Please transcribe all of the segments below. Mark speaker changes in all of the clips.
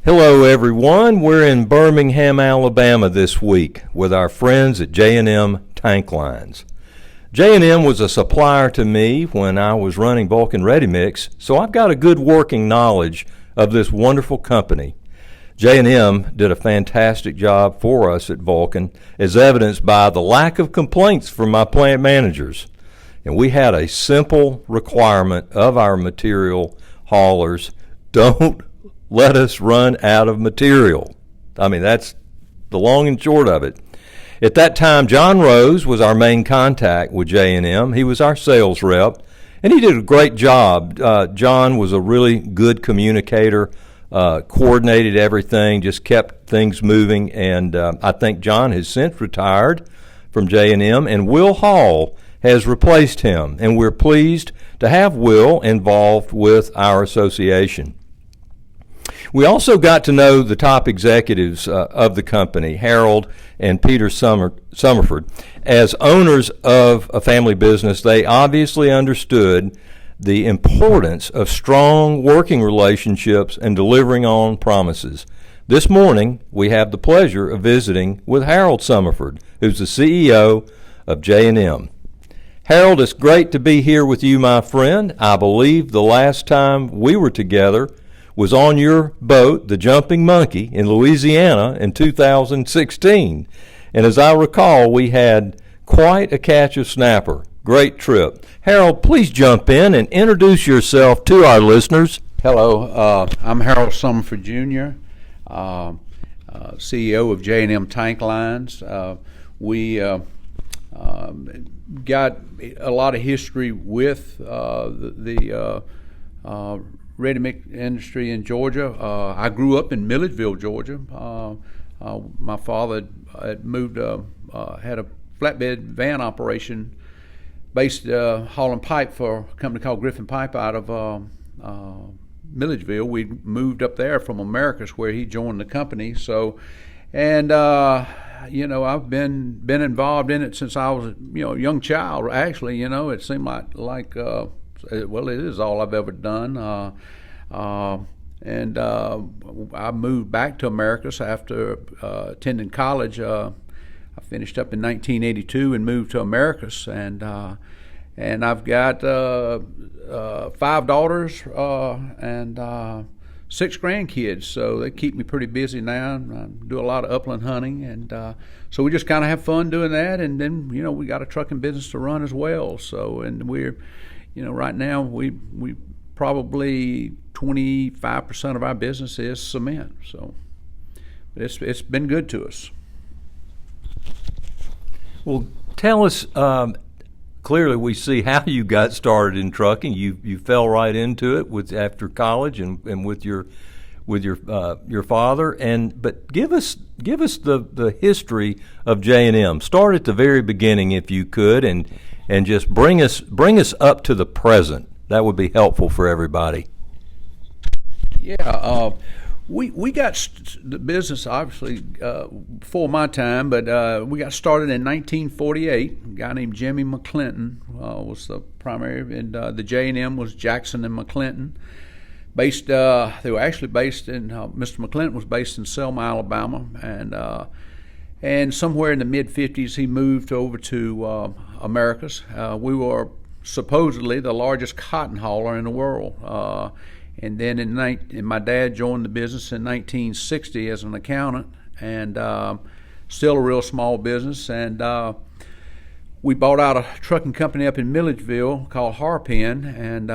Speaker 1: Hello everyone, we're in Birmingham, Alabama this week with our friends at J&M Tank Lines. J&M was a supplier to me when I was running Vulcan Ready Mix, so I've got a good working knowledge of this wonderful company. J&M did a fantastic job for us at Vulcan, as evidenced by the lack of complaints from my plant managers. And we had a simple requirement of our material haulers: don't let us run out of material. I mean, that's the long and short of it. At that time, John Rose was our main contact with J&M. He was our sales rep, and he did a great job. John was a really good communicator, coordinated everything, just kept things moving, and I think John has since retired from J&M, and Will Hall has replaced him, and we're pleased to have Will involved with our association. We also got to know the top executives of the company, Harold and Peter Sumerford. As owners of a family business, they obviously understood the importance of strong working relationships and delivering on promises. This morning, we have the pleasure of visiting with Harold Sumerford, who's the CEO of J&M. Harold, it's great to be here with you, my friend. I believe the last time we were together was on your boat, the Jumping Monkey, in Louisiana in 2016. And as I recall, we had quite a catch of snapper. Great trip. Harold, please jump in and introduce yourself to our listeners.
Speaker 2: Hello, I'm Harold Sumerford Jr., CEO of J&M Tank Lines. We got a lot of history with the ready-mix industry in Georgia. I grew up in Milledgeville, Georgia. My father had moved, had a flatbed van operation based hauling pipe for a company called Griffin Pipe out of Milledgeville. We moved up there from Americus, where he joined the company. So, and I've been involved in it since I was a young child. Actually, it seemed like well, it is all I've ever done. And I moved back to Americus after attending college. I finished up in 1982 and moved to Americus. And I've got 5 daughters and 6 grandkids, so they keep me pretty busy now. I do a lot of upland hunting, and so we just kind of have fun doing that. And then we got a trucking business to run as well. So, and we're right now we probably 25% of our business is cement. So it's been good to us.
Speaker 1: Well, tell us. Clearly, we see how you got started in trucking. You fell right into it after college and with your father. But give us the history of J&M. Start at the very beginning, if you could, and just bring us up to the present. That would be helpful for everybody.
Speaker 2: Yeah, we got the business obviously before my time, but we got started in 1948. A guy named Jimmy McClinton was the primary, and the J&M was Jackson and McClinton. They were actually based in. Mr. McClinton was based in Selma, Alabama, and somewhere in the mid-50s he moved over to Americas. We were supposedly the largest cotton hauler in the world. And then and my dad joined the business in 1960 as an accountant, and still a real small business. And we bought out a trucking company up in Milledgeville called Harpin, and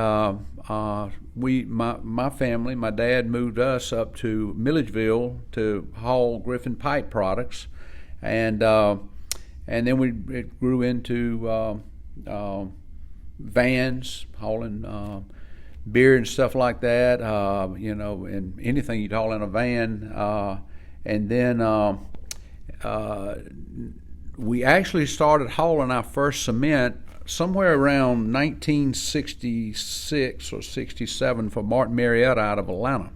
Speaker 2: my family, my dad moved us up to Milledgeville to haul Griffin Pipe products, and then it grew into vans hauling beer and stuff like that, and anything you'd haul in a van. And then we actually started hauling our first cement somewhere around 1966 or 67 for Martin Marietta out of Atlanta.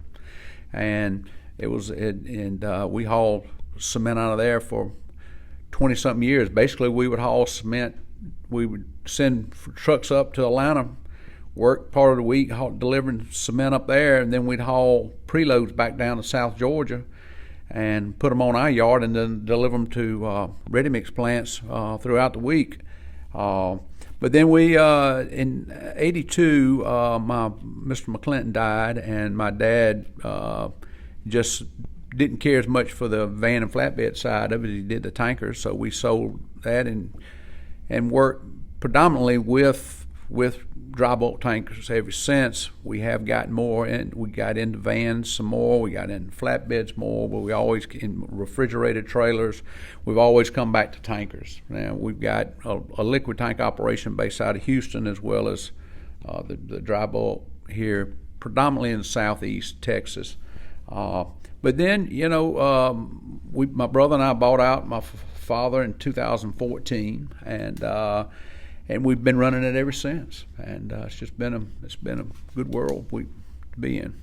Speaker 2: And we hauled cement out of there for 20-something years. Basically, we would haul cement. We would send trucks up to Atlanta work part of the week delivering cement up there, and then we'd haul preloads back down to South Georgia and put them on our yard and then deliver them to ready-mix plants throughout the week. But then we, in '82, Mr. McClinton died, and my dad just didn't care as much for the van and flatbed side of it as he did the tankers. So we sold that and worked predominantly with dry bulk tankers ever since. We have gotten more, and we got into vans some more. We got into flatbeds more, but we always in refrigerated trailers. We've always come back to tankers. Now we've got a liquid tank operation based out of Houston, as well as the dry bulk here, predominantly in southeast Texas. But then, my brother and I bought out my father in 2014, and we've been running it ever since. And it's been a good world to be in.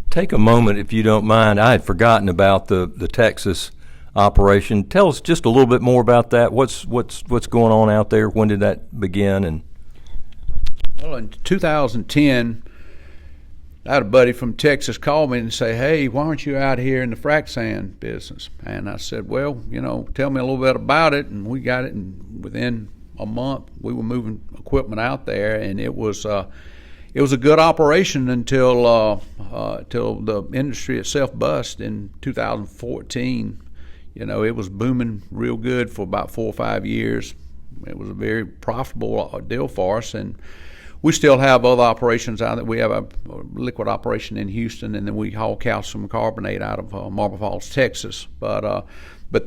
Speaker 1: Take a moment, if you don't mind. I had forgotten about the Texas operation. Tell us just a little bit more about that. What's going on out there? When did that begin?
Speaker 2: Well, in 2010. I had a buddy from Texas call me and say, "Hey, why aren't you out here in the frac sand business?" And I said, "Well, tell me a little bit about it." And we got it, and within a month we were moving equipment out there, and it was a good operation until the industry itself bust in 2014. It was booming real good for about 4 or 5 years. It was a very profitable deal for us, and we still have other operations out there. We have a liquid operation in Houston, and then we haul calcium carbonate out of Marble Falls, Texas. But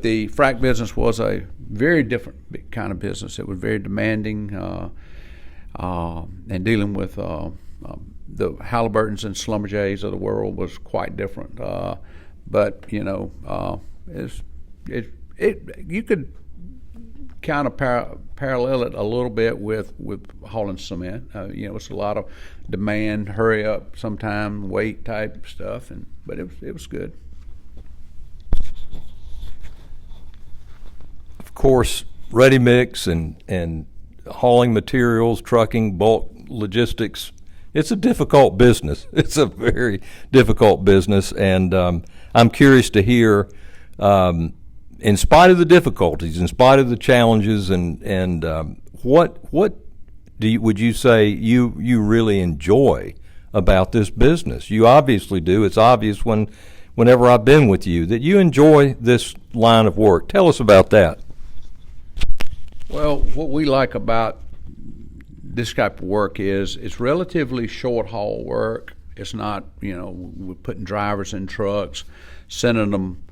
Speaker 2: the frac business was a very different kind of business. It was very demanding, and dealing with the Halliburtons and Schlumbergers of the world was quite different. You could kind of parallel it a little bit with hauling cement. It's a lot of demand, hurry up, sometime wait type stuff, but it was good.
Speaker 1: Of course, ready mix and hauling materials, trucking, bulk logistics. It's a difficult business. It's a very difficult business, and I'm curious to hear. In spite of the difficulties, in spite of the challenges, and what would you say you really enjoy about this business? You obviously do. It's obvious whenever I've been with you that you enjoy this line of work. Tell us about that.
Speaker 2: Well, what we like about this type of work is it's relatively short haul work. It's not, we're putting drivers in trucks, sending them,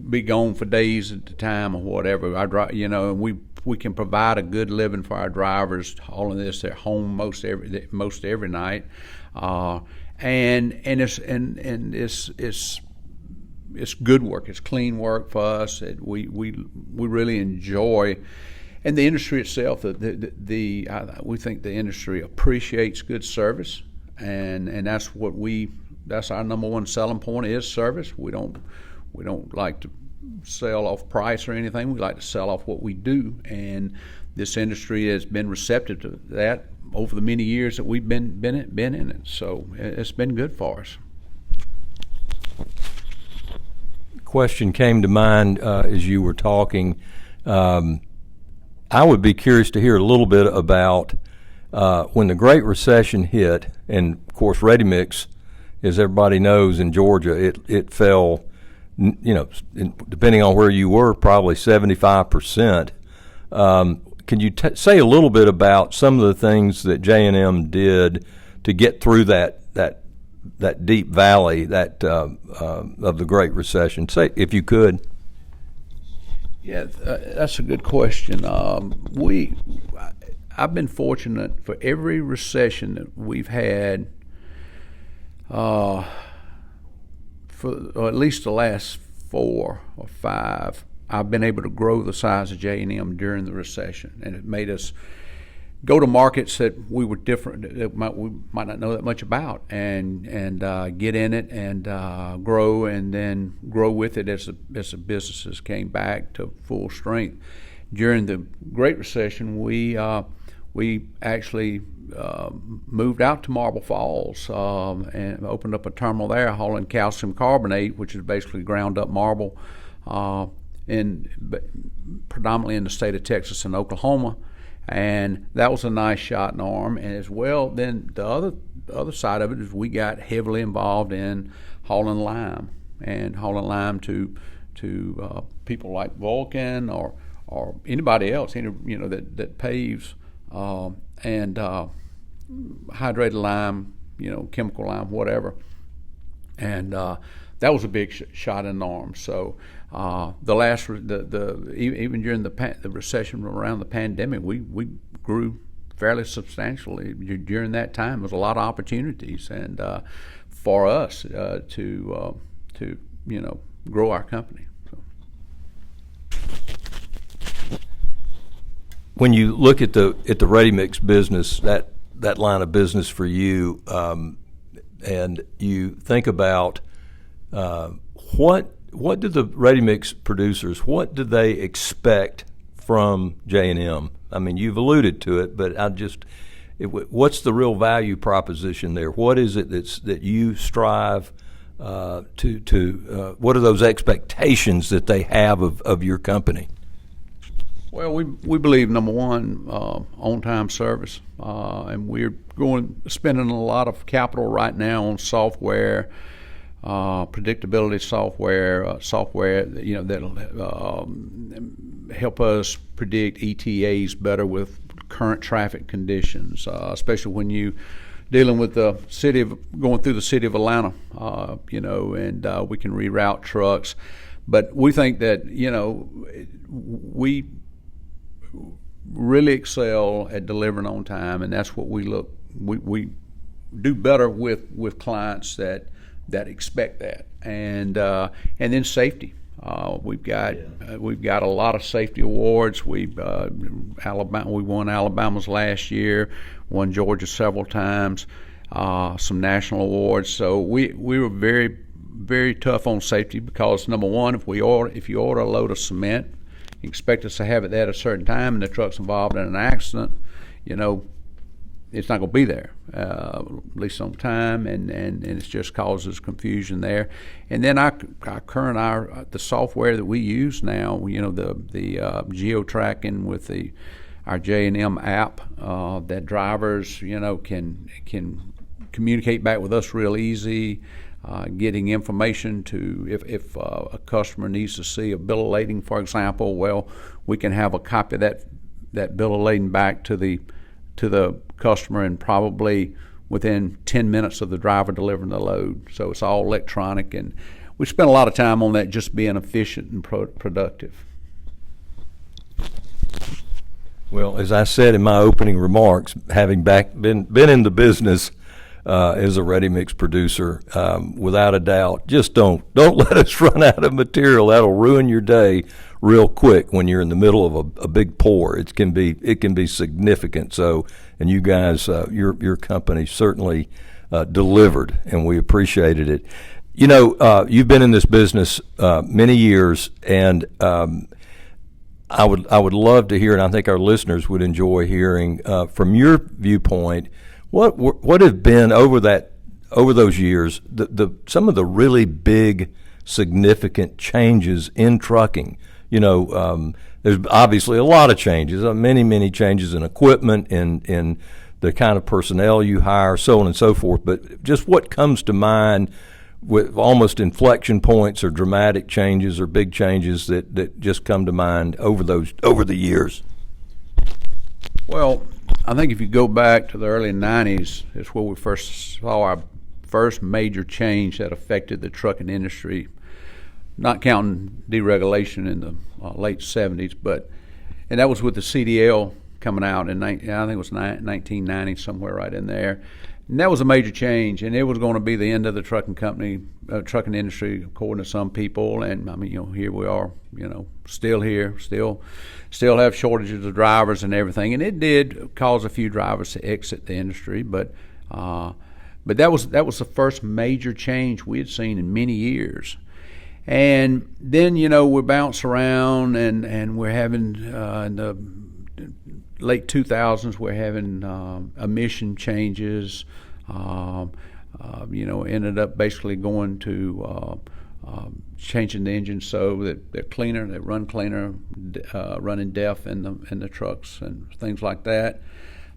Speaker 2: be gone for days at a time or whatever. And we can provide a good living for our drivers, hauling this at home most every night, and it's good work. It's clean work for us. We really enjoy, and the industry itself. We think the industry appreciates good service, and that's our number one selling point is service. We don't like to sell off price or anything. We like to sell off what we do, and this industry has been receptive to that over the many years that we've been in it. So it's been good for us.
Speaker 1: Question came to mind as you were talking. I would be curious to hear a little bit about when the Great Recession hit, and of course ready mix, as everybody knows in Georgia, it fell. Depending on where you were, probably 75%. Can you say a little bit about some of the things that J&M did to get through that deep valley of the Great Recession? Say, if you could.
Speaker 2: Yeah, that's a good question. I've been fortunate for every recession that we've had. For at least the last 4 or 5, I've been able to grow the size of J&M during the recession, and it made us go to markets that we were different, that we might not know that much about, and get in it and grow, and then grow with it as the businesses came back to full strength. During the Great Recession, we we actually moved out to Marble Falls and opened up a terminal there, hauling calcium carbonate, which is basically ground up marble, predominantly in the state of Texas and Oklahoma. And that was a nice shot in the arm. And as well, then the other side of it is we got heavily involved in hauling lime to people like Vulcan or anybody else, that paves and hydrated lime, chemical lime, whatever. And that was a big shot in the arm. So even during the recession around the pandemic, we grew fairly substantially during that time. There was a lot of opportunities and for us to grow our company.
Speaker 1: When you look at the ready mix business, that line of business for you, and you think about what do the ready mix producers, what do they expect from J&M? I mean, you've alluded to it, but what's the real value proposition there? What is it that you strive to what are those expectations that they have of your company?
Speaker 2: Well, we believe, number one, on-time service, and we're spending a lot of capital right now on software, predictability software, that'll help us predict ETAs better with current traffic conditions, especially when you dealing with going through the city of Atlanta, and we can reroute trucks. But we think that, we really excel at delivering on time, and that's what we do better with clients that expect that. And then safety. We've got a lot of safety awards. We won Alabama's last year, won Georgia several times, some national awards. So we were very, very tough on safety because, number one, if you order a load of cement, you expect us to have it there at a certain time, and the truck's involved in an accident, it's not going to be there, at least on time, and it just causes confusion there. And then the software that we use now, the geo-tracking with our J&M app, that drivers, can communicate back with us real easy. Getting information to if a customer needs to see a bill of lading, for example, well, we can have a copy of that bill of lading back to the customer, and probably within 10 minutes of the driver delivering the load. So it's all electronic, and we spend a lot of time on that, just being efficient and productive.
Speaker 1: Well, as I said in my opening remarks, having been in the business as a ready mix producer, without a doubt, just don't let us run out of material. That'll ruin your day real quick when you're in the middle of a big pour. It can be significant. So, and you guys, your company certainly delivered, and we appreciated it. You've been in this business many years, and I would love to hear, and I think our listeners would enjoy hearing from your viewpoint. What have been over those years some of the really big, significant changes in trucking? There's obviously a lot of changes, many changes in equipment, in the kind of personnel you hire, so on and so forth. But just what comes to mind with almost inflection points or dramatic changes or big changes that just come to mind over the years?
Speaker 2: Well, I think if you go back to the early 90s, it's where we first saw our first major change that affected the trucking industry, not counting deregulation in the late 70s, and that was with the CDL coming out I think it was 1990, somewhere right in there. And that was a major change, and it was going to be the end of the trucking industry, according to some people. And I mean, here we are, still here, still have shortages of drivers and everything. And it did cause a few drivers to exit the industry, but that was the first major change we had seen in many years. And then we bounce around, and we're having in the late 2000s, we're having emission changes. Ended up basically going to changing the engines so that they're cleaner, they run cleaner, running DEF in the trucks and things like that.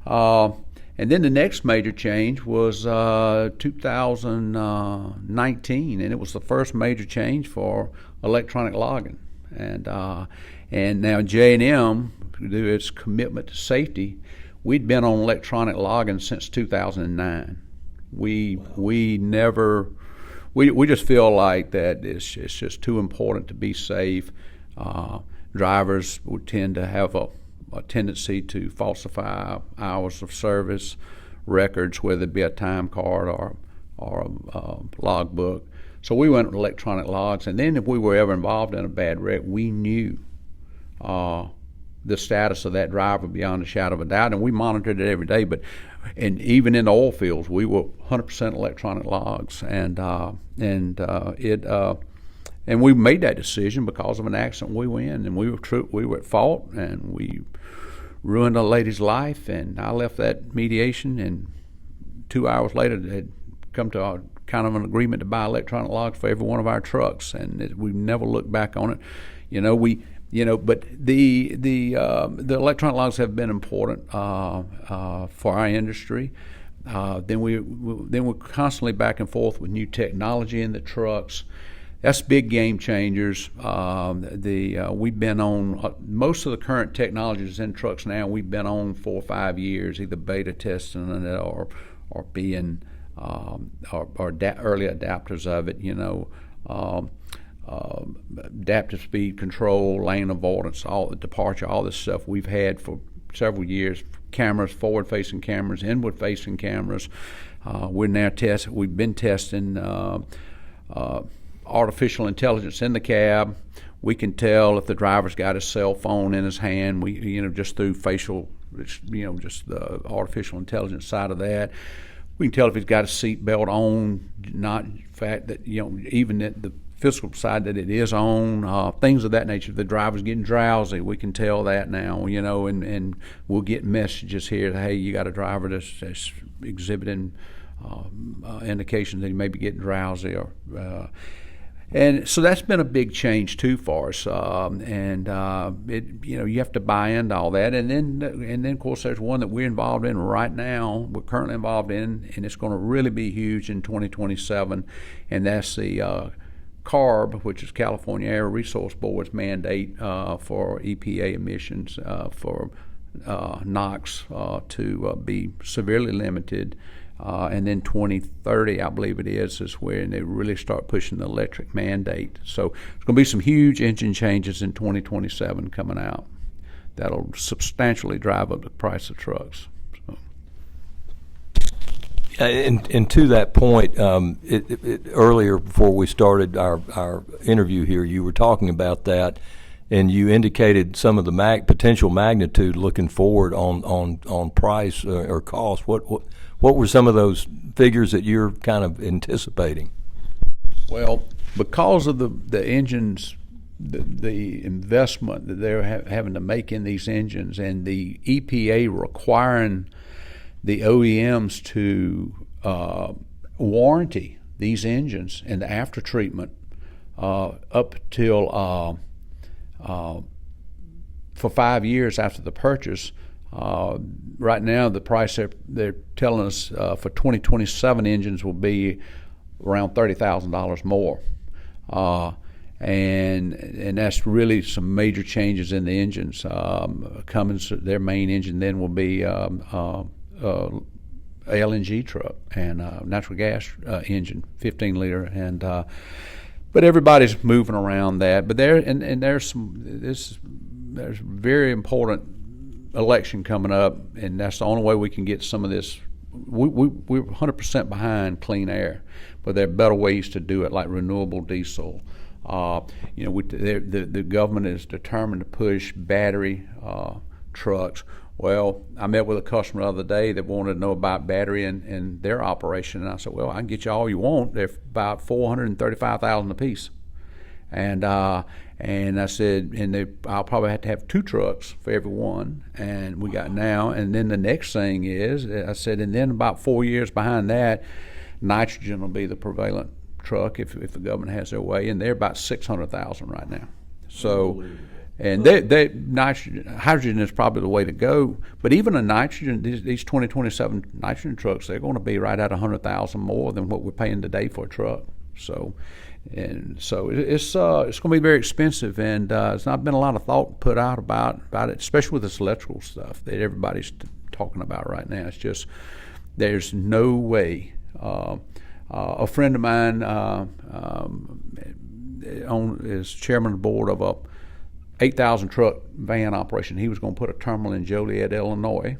Speaker 2: And then the next major change was 2019, and it was the first major change for electronic logging. And now J&M, due to its commitment to safety, we'd been on electronic logging since 2009. We just feel like that it's just too important to be safe. Drivers would tend to have a tendency to falsify hours of service records, whether it be a time card or a logbook. So we went with electronic logs, and then if we were ever involved in a bad wreck, we knew the status of that driver beyond a shadow of a doubt, and we monitored it every day. And even in the oil fields, we were 100% electronic logs, and we made that decision because of an accident we were in, and we were at fault, and we ruined a lady's life, and I left that mediation, and 2 hours later they had come to a kind of an agreement to buy electronic logs for every one of our trucks, and we never looked back on it. But the electronic logs have been important for our industry. Then we're constantly back and forth with new technology in the trucks. That's big game changers. We've been on most of the current technologies in trucks now. We've been on 4 or 5 years, either beta testing it or being early adapters of it. Adaptive speed control, lane avoidance, all the departure, all this stuff we've had for several years. Cameras, forward-facing cameras, inward-facing cameras. We've been testing artificial intelligence in the cab. We can tell if the driver's got his cell phone in his hand. Just through facial, just the artificial intelligence side of that. We can tell if he's got a seat belt on, not in fact that even at the physical side that it is on, things of that nature. If the driver's getting drowsy, we can tell that now, and we'll get messages here that, hey, you got a driver that's exhibiting indications that he may be getting drowsy, and so that's been a big change too for us. You have to buy into all that, and then of course there's one that we're involved in right now. We're currently involved in, and it's going to really be huge in 2027, and that's the CARB, which is California Air Resource Board's mandate for EPA emissions for NOx to be severely limited. And then 2030, I believe it is when they really start pushing the electric mandate. So there's going to be some huge engine changes in 2027 coming out that'll substantially drive up the price of trucks.
Speaker 1: And to that point, earlier before we started our interview here, you were talking about that, and you indicated some of the potential magnitude looking forward on price or cost. What were some of those figures that you're kind of anticipating?
Speaker 2: Well, because of the engines, the investment that they're having to make in these engines, and the EPA requiring the OEMs to warranty these engines and the after treatment up till for 5 years after the purchase. Right now, the price they're telling us for 2027 engines will be around $30,000 more, and that's really some major changes in the engines. Cummins, their main engine then will be LNG truck and natural gas engine, 15-liter, and but everybody's moving around that. But there's very important election coming up, and that's the only way we can get some of this. We're 100% behind clean air, but there are better ways to do it, like renewable diesel. The government is determined to push battery trucks. Well, I met with a customer the other day that wanted to know about battery and their operation, and I said, well, I can get you all you want. They're about $435,000 a piece, And I said, I'll probably have to have 2 trucks for every one. And we got now. And then the next thing is, I said, and then about 4 years behind that, nitrogen will be the prevalent truck if the government has their way. And they're about 600,000 right now. So, and hydrogen is probably the way to go. But even a nitrogen, these 2027 nitrogen trucks, they're going to be right at 100,000 more than what we're paying today for a truck. So it's going to be very expensive, and there's not been a lot of thought put out about it, especially with this electrical stuff that everybody's talking about right now. It's just there's no way. A friend of mine is chairman of the board of a 8,000 truck van operation. He was going to put a terminal in Joliet, Illinois,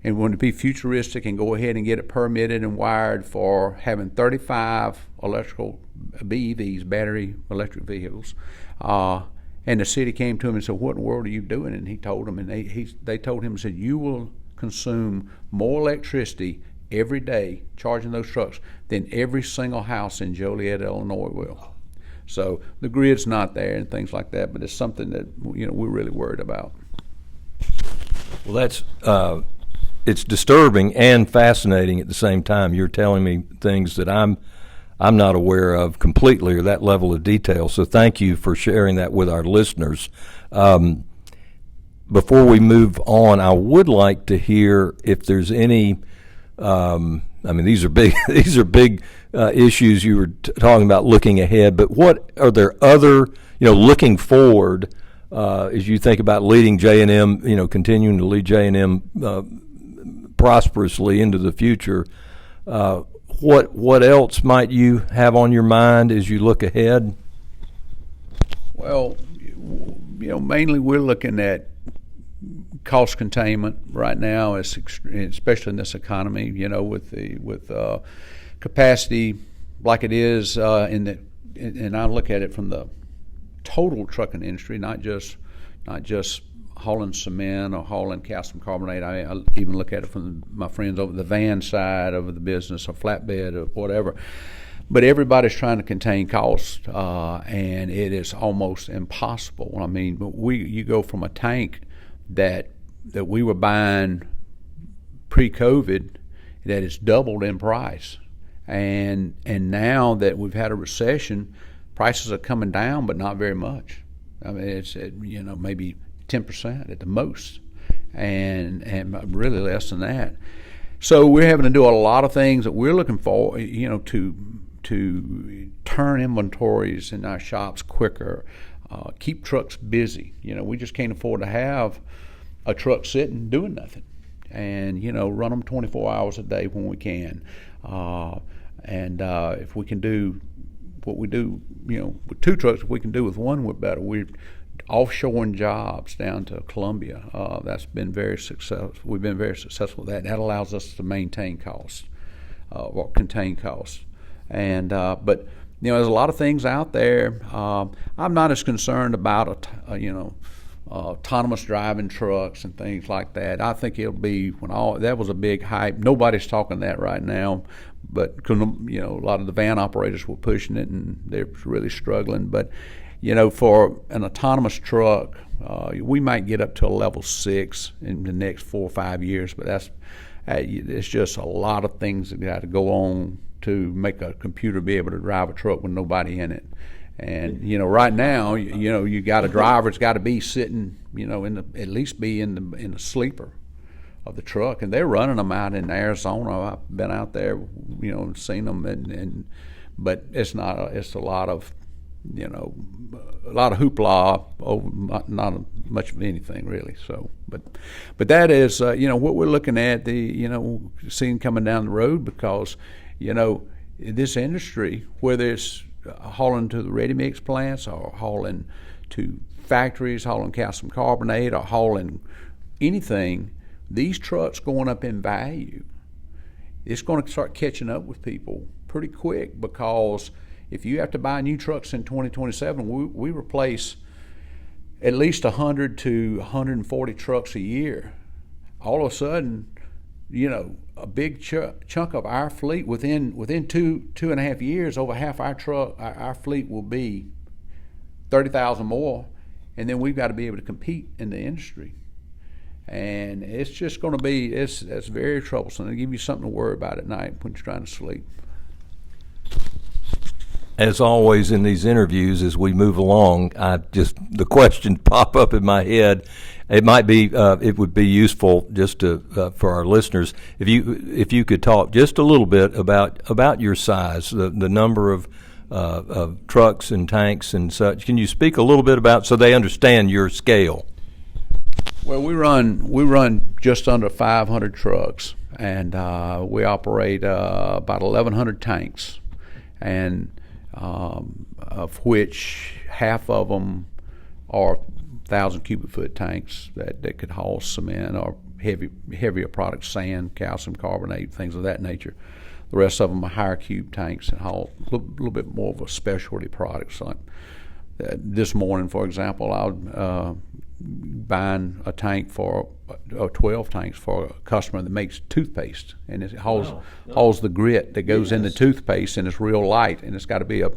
Speaker 2: and wanted to be futuristic and go ahead and get it permitted and wired for having 35 electrical BEVs, battery electric vehicles. And the city came to him and said, "What in the world are you doing?" And he told them, and they told him and said, "You will consume more electricity every day charging those trucks than every single house in Joliet, Illinois will." So the grid's not there and things like that, but it's something that we're really worried about.
Speaker 1: Well, that's it's disturbing and fascinating at the same time. You're telling me things that I'm not aware of completely, or that level of detail. So thank you for sharing that with our listeners. Before we move on, I would like to hear if there's any. These are big. These are big issues. You were talking about looking ahead, but what are there other? Looking forward, as you think about leading J&M, continuing to lead J&M prosperously into the future. What else might you have on your mind as you look ahead?
Speaker 2: Well, mainly we're looking at cost containment right now, especially in this economy. With capacity like it is and I look at it from the total trucking industry, not just hauling cement or hauling calcium carbonate. I even look at it from my friends over the van side of the business, or flatbed, or whatever. But everybody's trying to contain costs, and it is almost impossible. I mean, you go from a tank that we were buying pre-COVID that is doubled in price, and now that we've had a recession, prices are coming down, but not very much. I mean, it's maybe 10% at the most, and really less than that. So we're having to do a lot of things that we're looking for, to turn inventories in our shops quicker, keep trucks busy. We just can't afford to have a truck sitting doing nothing, and run them 24 hours a day when we can. If we can do what we do, with 2 trucks, if we can do with 1, we're better. We're offshoring jobs down to Colombia. That's been very successful. We've been very successful with that. That allows us to maintain costs or contain costs. But there's a lot of things out there. I'm not as concerned about autonomous driving trucks and things like that. I think it'll be that was a big hype. Nobody's talking that right now, but a lot of the van operators were pushing it, and they're really struggling. But for an autonomous truck, we might get up to a level 6 in the next 4 or 5 years, but it's just a lot of things that got to go on to make a computer be able to drive a truck with nobody in it. And right now, you got a driver. It's got to be sitting, at least be in the sleeper of the truck, and they're running them out in Arizona. I've been out there, and seen them, but it's not. It's a lot of hoopla over not much of anything really. So, but that is what we're looking at. Seeing coming down the road, because this industry, whether it's hauling to the ready-mix plants or hauling to factories, hauling calcium carbonate, or hauling anything, these trucks going up in value, it's going to start catching up with people pretty quick, because if you have to buy new trucks in 2027, we replace at least 100 to 140 trucks a year. All of a sudden, a big chunk of our fleet within 2.5 years, over half our fleet will be 30,000 more, and then we've got to be able to compete in the industry. And it's just going to be, it's very troublesome. It'll give you something to worry about at night when you're trying to sleep.
Speaker 1: As always in these interviews, as we move along, the questions pop up in my head. It might be, it would be useful just to for our listeners if you could talk just a little bit about your size, the number of trucks and tanks and such. Can you speak a little bit about so they understand your scale?
Speaker 2: Well, we run just under 500 trucks, and we operate about 1,100 tanks, and of which half of them are 1,000 cubic foot tanks that could haul cement or heavier products, sand, calcium carbonate, things of that nature. The rest of them are higher cube tanks and haul a little bit more of a specialty products. Like this morning, for example, I was buying a tank for 12 tanks for a customer that makes toothpaste, and it hauls the grit that goes in the toothpaste, and it's real light, and it's got to be a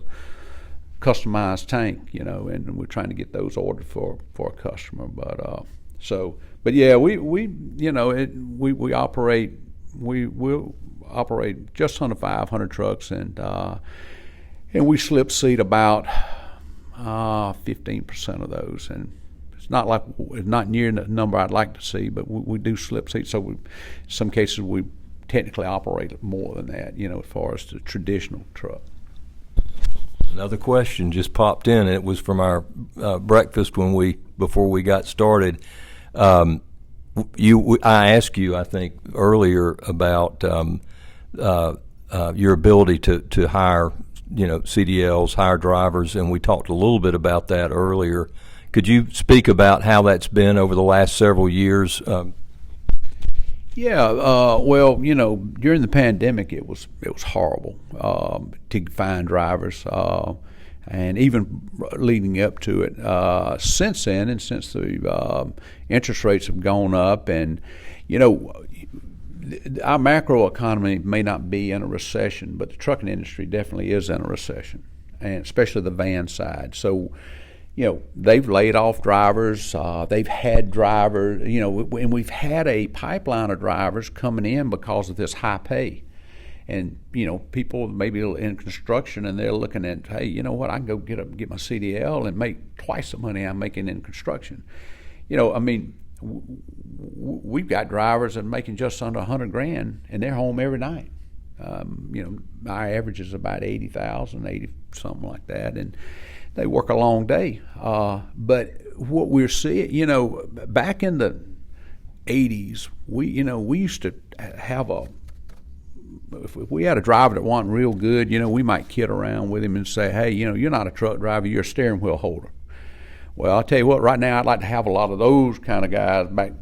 Speaker 2: customized tank, and we're trying to get those ordered for a customer. But yeah, we operate we'll operate just under 500 trucks, and we slip seat about 15% of those, and it's not near the number I'd like to see, but we do slip seat. So in some cases we technically operate more than that, as far as the traditional truck.
Speaker 1: Another question just popped in. It was from our breakfast before we got started. I asked you, I think, earlier about your ability to hire, CDLs, hire drivers, and we talked a little bit about that earlier. Could you speak about how that's been over the last several years?
Speaker 2: Well, during the pandemic, it was horrible to find drivers, and even leading up to it. Since then, and since the interest rates have gone up, and our macro economy may not be in a recession, but the trucking industry definitely is in a recession, and especially the van side. So, they've laid off drivers. They've had drivers, and we've had a pipeline of drivers coming in because of this high pay. And, people maybe in construction, and they're looking at, hey, you know what, I can go get my CDL and make twice the money I'm making in construction. We've got drivers that are making just under $100,000, and they're home every night. Our average is about 80,000, something like that, and they work a long day. But what we're seeing, back in the 80s, we used to have if we had a driver that wasn't real good, we might kid around with him and say, hey, you're not a truck driver, you're a steering wheel holder. Well, I'll tell you what, right now I'd like to have a lot of those kind of guys back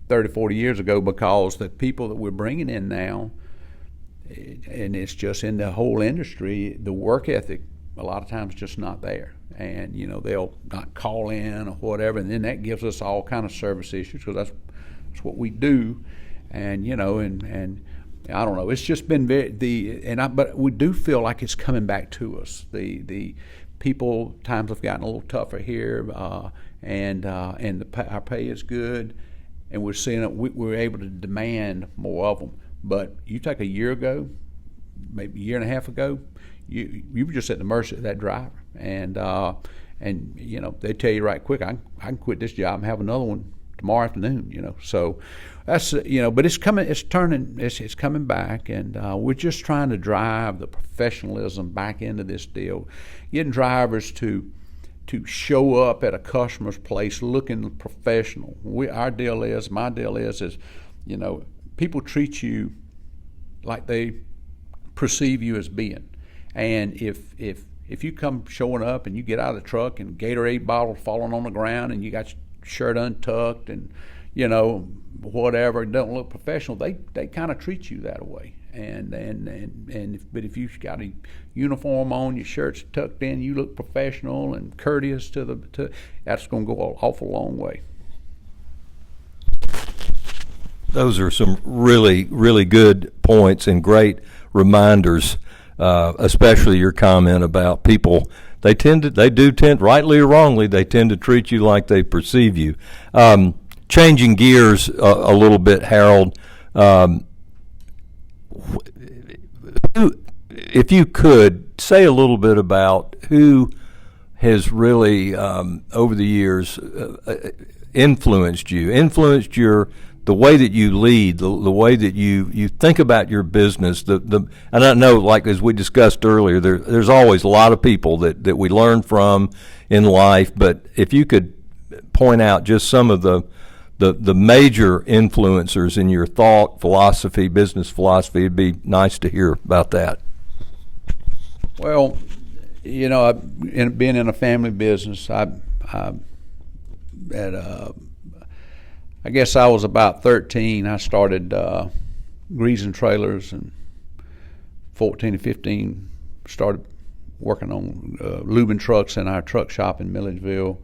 Speaker 2: 30, 40 years ago, because the people that we're bringing in now, and it's just in the whole industry, the work ethic a lot of times just not there, and they'll not call in or whatever, and then that gives us all kind of service issues, because that's what we do, and and I don't know, it's just been but we do feel like it's coming back to us. The people, times have gotten a little tougher here, and our pay is good, and we're seeing it. We're able to demand more of them. But you take a year ago, maybe a year and a half ago, you were just at the mercy of that driver, and they tell you right quick, I can quit this job and have another one tomorrow afternoon. So that's but it's coming back, and we're just trying to drive the professionalism back into this deal, getting drivers to show up at a customer's place looking professional. My deal is people treat you like they perceive you as being. And if you come showing up and you get out of the truck and Gatorade bottle falling on the ground and you got your shirt untucked and whatever, don't look professional, they kind of treat you that way. But if you've got a uniform on, your shirt's tucked in, you look professional and courteous that's going to go an awful long way.
Speaker 1: Those are some really, really good points and great reminders especially your comment about people. They do tend, rightly or wrongly, they tend to treat you like they perceive you. Changing gears a little bit, Harold. If you could say a little bit about who has really, over the years, influenced the way that you lead, the way that you think about your business. And I know, like as we discussed earlier, there's always a lot of people that we learn from in life. But if you could point out just some of the major influencers in your thought, philosophy, business philosophy, it'd be nice to hear about that.
Speaker 2: Well, being in a family business, I guess I was about 13. I started greasing trailers, and 14 to 15 started working on lubing trucks in our truck shop in Milledgeville.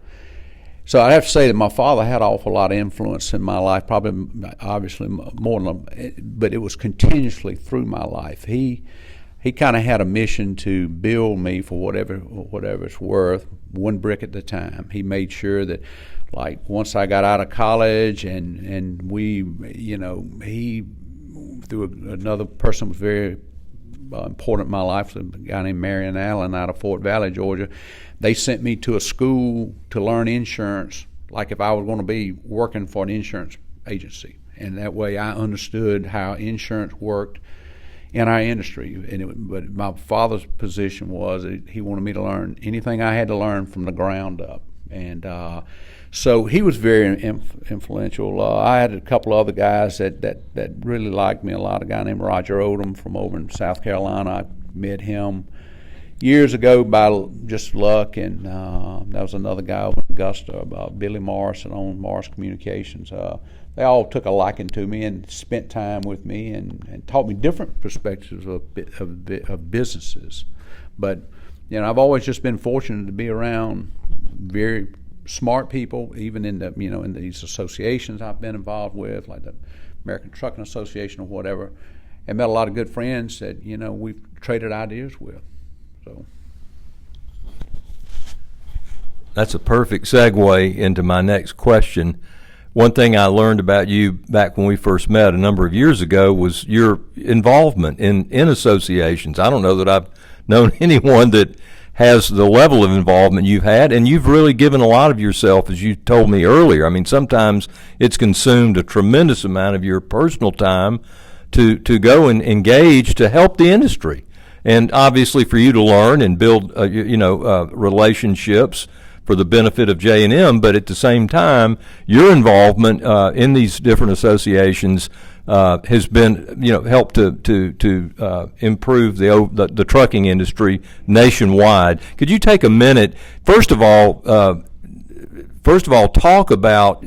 Speaker 2: So I have to say that my father had an awful lot of influence in my life, probably obviously more than, but it was continuously through my life. He kind of had a mission to build me for whatever it's worth, one brick at a time. He made sure that, like, once I got out of college and we, he, through another person was very important in my life, a guy named Marion Allen out of Fort Valley, Georgia. They sent me to a school to learn insurance, like if I was going to be working for an insurance agency. And that way I understood how insurance worked in our industry. But my father's position was that he wanted me to learn anything I had to learn from the ground up. And so he was very influential. I had a couple other guys that really liked me a lot. A guy named Roger Odom from over in South Carolina. I met him years ago by just luck, and that was another guy over in Augusta, Billy Morris, that owned Morris Communications. They all took a liking to me and spent time with me and taught me different perspectives of businesses. But I've always just been fortunate to be around very smart people, even in in these associations I've been involved with, like the American Trucking Association or whatever, and met a lot of good friends that we've traded ideas with. So
Speaker 1: that's a perfect segue into my next question. One thing I learned about you back when we first met a number of years ago was your involvement in associations. I don't know that I've known anyone that has the level of involvement you've had, and you've really given a lot of yourself, as you told me earlier. I mean, sometimes it's consumed a tremendous amount of your personal time to go and engage to help the industry. And obviously for you to learn and build, relationships for the benefit of J&M, but at the same time, your involvement in these different associations has been, helped to improve the trucking industry nationwide. Could you take a minute, first of all, talk about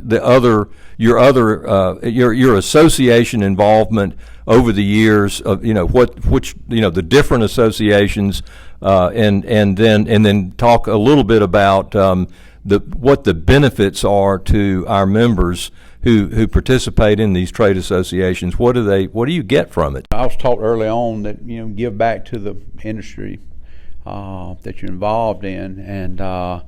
Speaker 1: your association involvement over the years of the different associations, and then talk a little bit about what the benefits are to our members who participate in these trade associations. What do you get from it?
Speaker 2: I was taught early on that give back to the industry that you're involved in, and I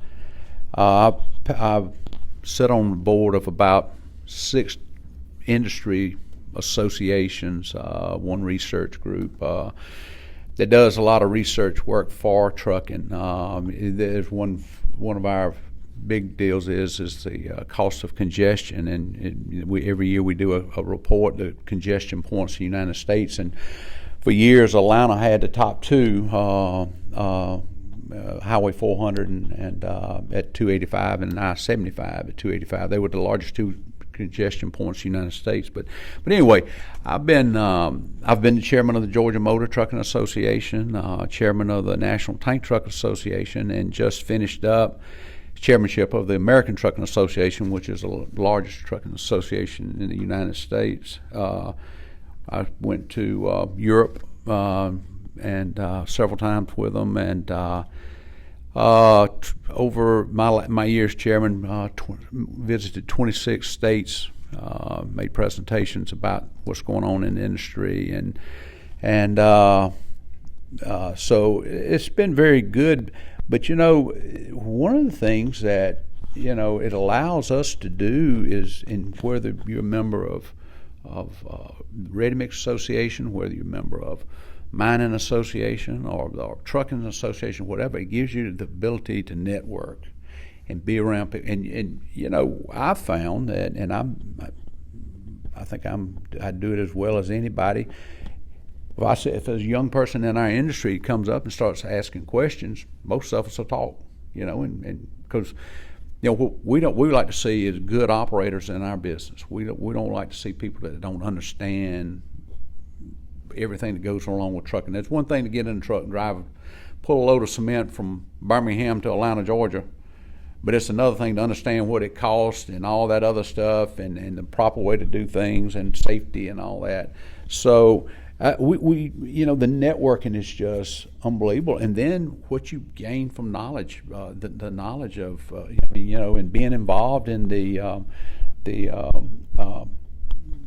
Speaker 2: sit on the board of about 6 industry associations, one research group that does a lot of research work for trucking. There's one of our big deals is the cost of congestion, and every year we do a report, the congestion points in the United States, and for years Atlanta had the top 2, Highway 400 and at 285 and I-75 at 285. They were the largest 2 congestion points in the United States. But anyway, I've been the chairman of the Georgia Motor Trucking Association, chairman of the National Tank Truck Association, and just finished up chairmanship of the American Trucking Association, which is the largest trucking association in the United States. I went to Europe and several times with them, and over my years chairman, visited 26 states, made presentations about what's going on in the industry, and So it's been very good. But one of the things that it allows us to do is, in whether you're a member of Ready Mix Association, whether you're a member of Mining Association or Trucking Association, whatever, it gives you the ability to network and be around people. And I've found that, and I think I do it as well as anybody. If a young person in our industry comes up and starts asking questions, most of us will talk, and because what we like to see is good operators in our business. We don't like to see people that don't understand everything that goes along with trucking. It's one thing to get in a truck and drive, pull a load of cement from Birmingham to Atlanta, Georgia, but it's another thing to understand what it costs and all that other stuff, and the proper way to do things and safety and all that. So we the networking is just unbelievable, and then what you gain from knowledge, the knowledge of and being involved in the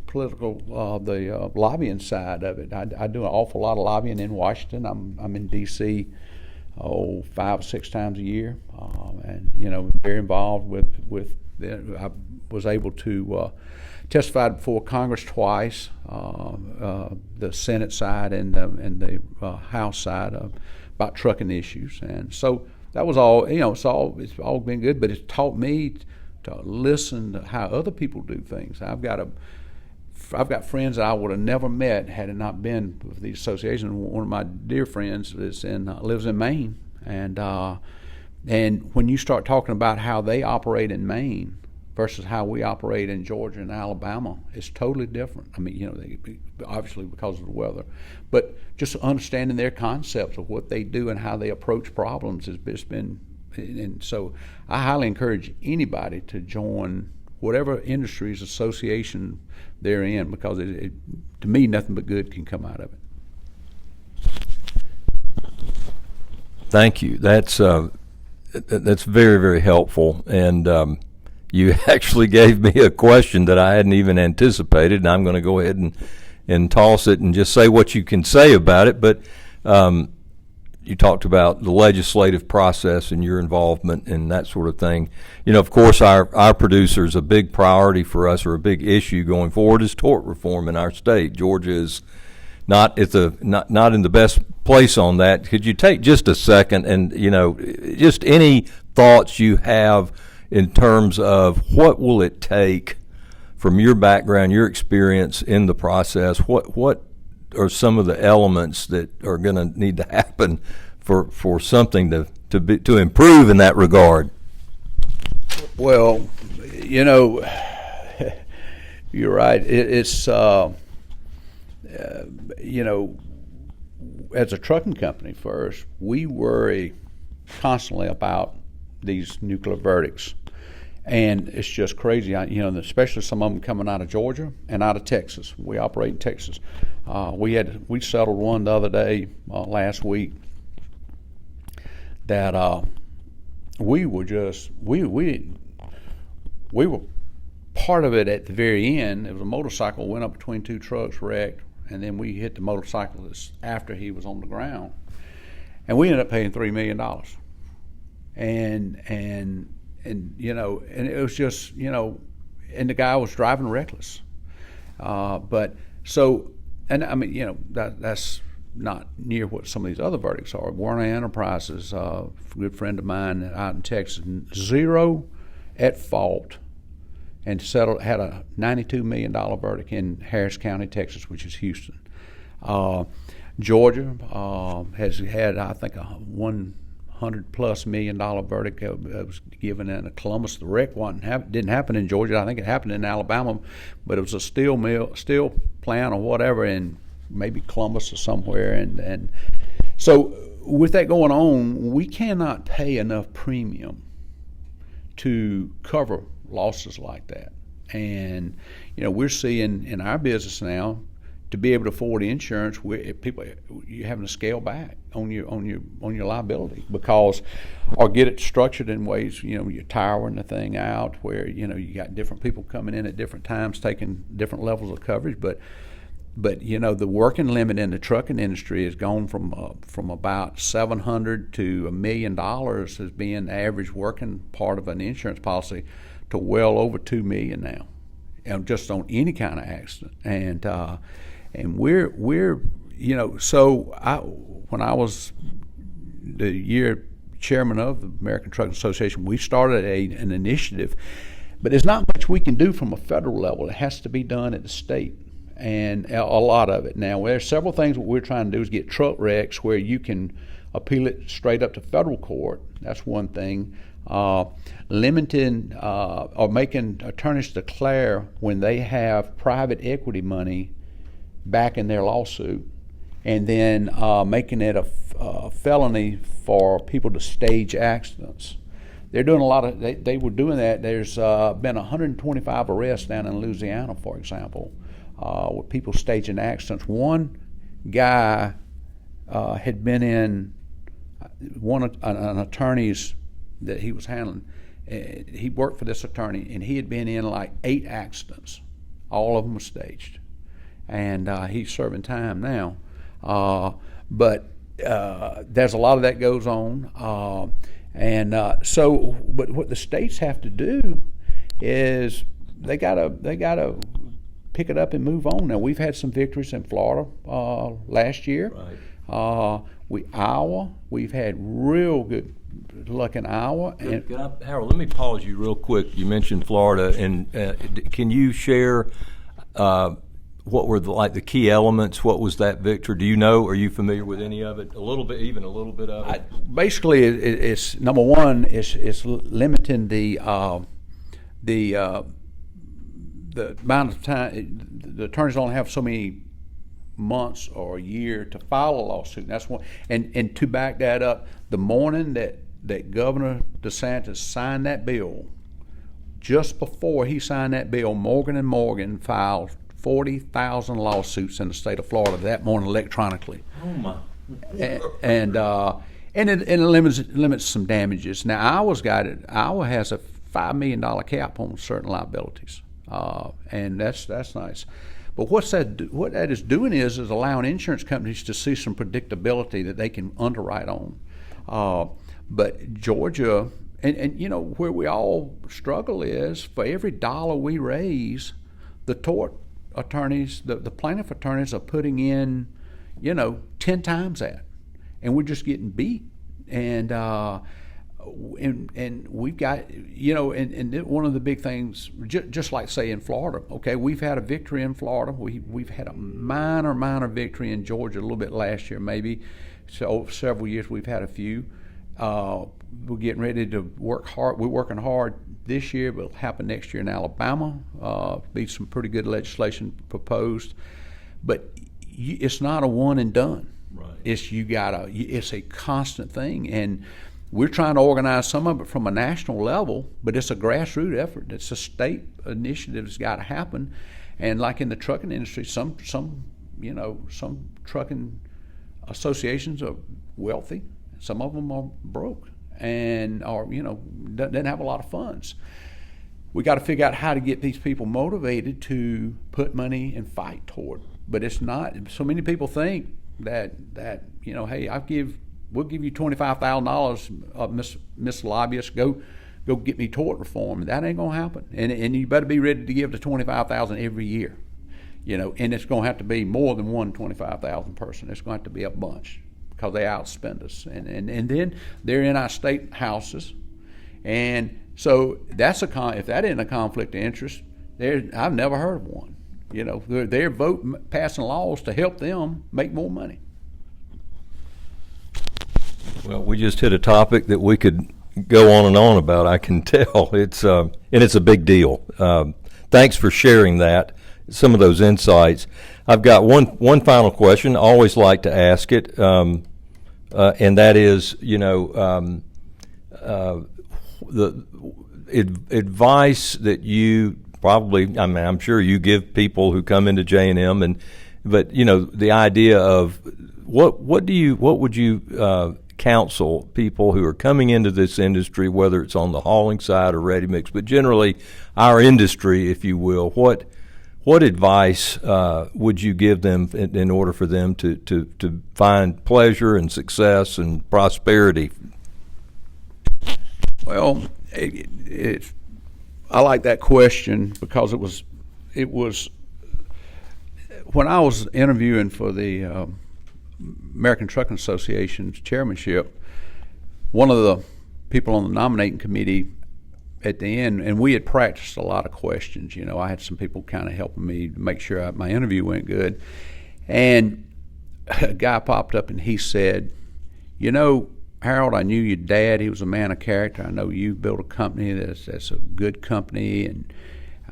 Speaker 2: political, the lobbying side of it. I do an awful lot of lobbying in Washington. I'm in D.C. 5 or 6 times a year, and very involved with. I was able to testify before Congress twice, the Senate side and the House side about trucking issues, and so that was all. It's all been good, but it's taught me to listen to how other people do things. I've got friends that I would have never met had it not been with the association. One of my dear friends lives in Maine, and when you start talking about how they operate in Maine versus how we operate in Georgia and Alabama, it's totally different. I mean, obviously because of the weather, but just understanding their concepts of what they do and how they approach problems has just been. And so I highly encourage anybody to join whatever industries association they're in, because to me, nothing but good can come out of it.
Speaker 1: Thank you. That's very, very helpful. And you actually gave me a question that I hadn't even anticipated, and I'm going to go ahead and toss it and just say what you can say about it. But you talked about the legislative process and your involvement and that sort of thing. Of course, our producers, a big priority for us, or a big issue going forward, is tort reform in our state. Georgia is not in the best place on that. Could you take just a second and just any thoughts you have in terms of what will it take, from your background, your experience in the process, what are some of the elements that are going to need to happen for something to improve in that regard?
Speaker 2: Well, you're right. It's as a trucking company first, we worry constantly about these nuclear verdicts. And it's just crazy, especially some of them coming out of Georgia and out of Texas. We operate in Texas. We settled one the other day, last week, that we were part of it at the very end. It was a motorcycle went up between 2 trucks, wrecked, and then we hit the motorcyclist after he was on the ground, and we ended up paying $3 million. And it was just, and the guy was driving reckless. But so, and I mean, that's not near what some of these other verdicts are. Warner Enterprises, a good friend of mine out in Texas, 0 at fault, and had a $92 million verdict in Harris County, Texas, which is Houston. Georgia has had, I think, a $100+ million verdict was given in Columbus. The wreck didn't happen in Georgia. I think it happened in Alabama, but it was a steel plant or whatever in maybe Columbus or somewhere. And so with that going on, we cannot pay enough premium to cover losses like that. And we're seeing in our business now, to be able to afford insurance, you're having to scale back on your liability, or get it structured in ways, you're tiring the thing out where you got different people coming in at different times taking different levels of coverage. But But the working limit in the trucking industry has gone from about $700 to $1 million as being the average working part of an insurance policy to well over $2 million now, just on any kind of accident. And we're so when I was the year chairman of the American Trucking Association, we started an initiative, but there's not much we can do from a federal level. It has to be done at the state. And a lot of it. Now, there's several things. What we're trying to do is get truck wrecks where you can appeal it straight up to federal court. That's one thing. Limiting or making attorneys declare when they have private equity money back in their lawsuit, and then making it a felony for people to stage accidents. They're doing a lot of. They were doing that. There's been 125 arrests down in Louisiana, for example. With people staging accidents. One guy had been in an attorney's that he was handling. He worked for this attorney, and he had been in like 8 accidents. All of them were staged, and he's serving time now. But there's a lot of that goes on, but what the states have to do is they gotta pick it up and move on. Now, we've had some victories in Florida last year.
Speaker 1: Right.
Speaker 2: Iowa, we've had real good luck in Iowa.
Speaker 1: Harold, let me pause you real quick. You mentioned Florida, and can you share what were the key elements? What was that victory? Do you know? Are you familiar with any of it? A little bit, even a little bit of it.
Speaker 2: Basically, it's number one. It's limiting the amount of time. The attorneys only have so many months or a year to file a lawsuit. That's one. And to back that up, the morning that Governor DeSantis signed that bill, just before he signed that bill, Morgan & Morgan filed 40,000 lawsuits in the state of Florida that morning electronically.
Speaker 1: Oh my!
Speaker 2: And it limits some damages. Now Iowa has a $5 million cap on certain liabilities. And that's nice. But what that is doing is allowing insurance companies to see some predictability that they can underwrite on. But Georgia, and where we all struggle is for every dollar we raise, the tort attorneys, the plaintiff attorneys are putting in, 10 times that, and we're just getting beat. And we've got, and one of the big things, just like say in Florida, okay, we've had a victory in Florida. We've had a minor victory in Georgia a little bit last year, maybe. So several years we've had a few. We're getting ready to work hard. We're working hard this year, but it'll happen next year in Alabama. Be some pretty good legislation proposed, but it's not a one and done.
Speaker 1: Right.
Speaker 2: It's a constant thing, and we're trying to organize some of it from a national level, but it's a grassroots effort. It's a state initiative that's got to happen. And like in the trucking industry, some trucking associations are wealthy. Some of them are broke and doesn't have a lot of funds. We got to figure out how to get these people motivated to put money and fight toward. But it's not. So many people think that hey, we'll give you $25,000, Miss Lobbyist, go get me tort reform. That ain't gonna happen. And you better be ready to give the $25,000 every year. And it's gonna have to be more than one 25,000 person. It's gonna have to be a bunch because they outspend us. And then they're in our state houses. And so if that isn't a conflict of interest, I've never heard of one. They're passing laws to help them make more money.
Speaker 1: Well, we just hit a topic that we could go on and on about. I can tell it's a big deal. Thanks for sharing that. Some of those insights. I've got one final question. I always like to ask it, and that is, the advice that you probably. I mean, I'm sure you give people who come into J&M, but the idea of what would you counsel people who are coming into this industry, whether it's on the hauling side or ready mix, but generally our industry, if you will, what what advice would you give them in order for them to find pleasure and success and prosperity?
Speaker 2: Well, I like that question because it was when I was interviewing for the American Trucking Association's chairmanship, one of the people on the nominating committee at the end, and we had practiced a lot of questions. I had some people kind of helping me to make sure my interview went good. And a guy popped up and he said, Harold, I knew your dad. He was a man of character. I know you built a company that's a good company, and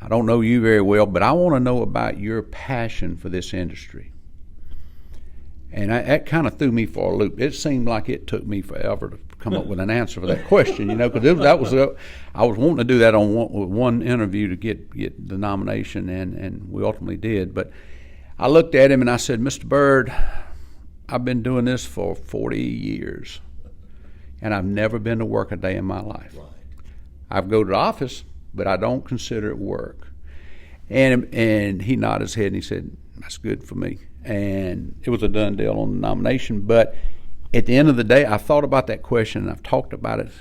Speaker 2: I don't know you very well, but I want to know about your passion for this industry. And that kind of threw me for a loop. It seemed like it took me forever to come up with an answer for that question, because I was wanting to do that on one interview to get the nomination, and we ultimately did. But I looked at him and I said, Mr. Bird, I've been doing this for 40 years, and I've never been to work a day in my life. Right. I go to the office, but I don't consider it work. And he nodded his head and he said, that's good for me. And it was a done deal on the nomination. But at the end of the day, I thought about that question, and I've talked about it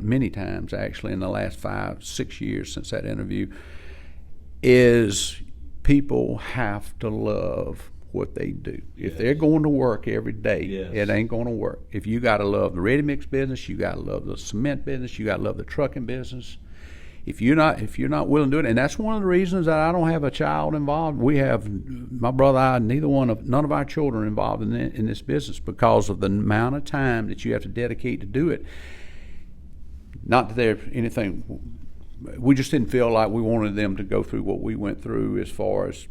Speaker 2: many times actually, in the last 5-6 years since that interview, is people have to love what they do. Yes. If they're going to work every day, yes, it ain't going to work. If you got to love the ready-mix business, you got to love the cement business, you got to love the trucking business. If you're not willing to do it, and that's one of the reasons that I don't have a child involved. We have my brother, none of our children are involved in this business because of the amount of time that you have to dedicate to do it. Not that there's anything. We just didn't feel like we wanted them to go through what we went through as far as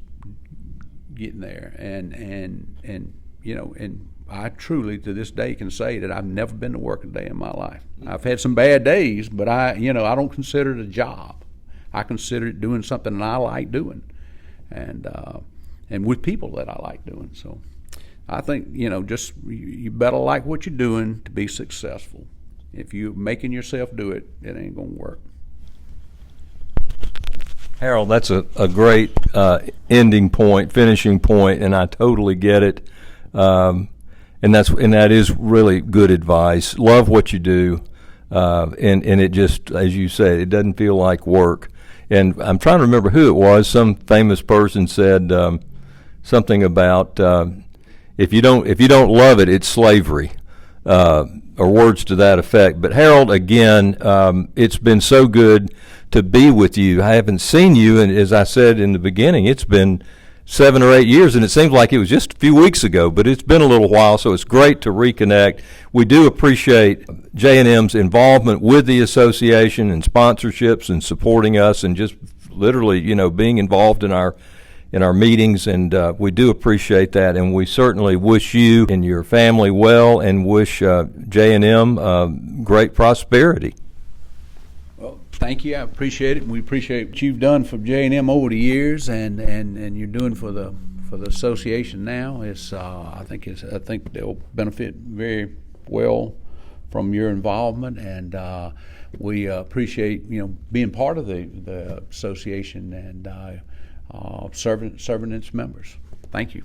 Speaker 2: getting there, and I truly to this day can say that I've never been to work a day in my life. I've had some bad days, but I don't consider it a job. I consider it doing something that I like doing, and with people that I like doing. So I think just you better like what you're doing to be successful. If you're making yourself do it, it ain't gonna work.
Speaker 1: Harold, that's a great finishing point, and I totally get it. And that is really good advice. Love what you do, and it just, as you say, it doesn't feel like work. And I'm trying to remember who it was. Some famous person said something about if you don't love it, it's slavery, or words to that effect. But Harold, again, it's been so good to be with you. I haven't seen you, and as I said in the beginning, it's been 7 or 8 years, and it seems like it was just a few weeks ago, but it's been a little while, so it's great to reconnect. We do appreciate J&M's involvement with the association and sponsorships and supporting us, and just literally, being involved in our meetings, and we do appreciate that, and we certainly wish you and your family well, and wish J&M great prosperity.
Speaker 2: Well, thank you. I appreciate it. And we appreciate what you've done for J&M over the years, and you're doing for the association now. I think they'll benefit very well from your involvement, and we appreciate being part of the association and serving its members. Thank you.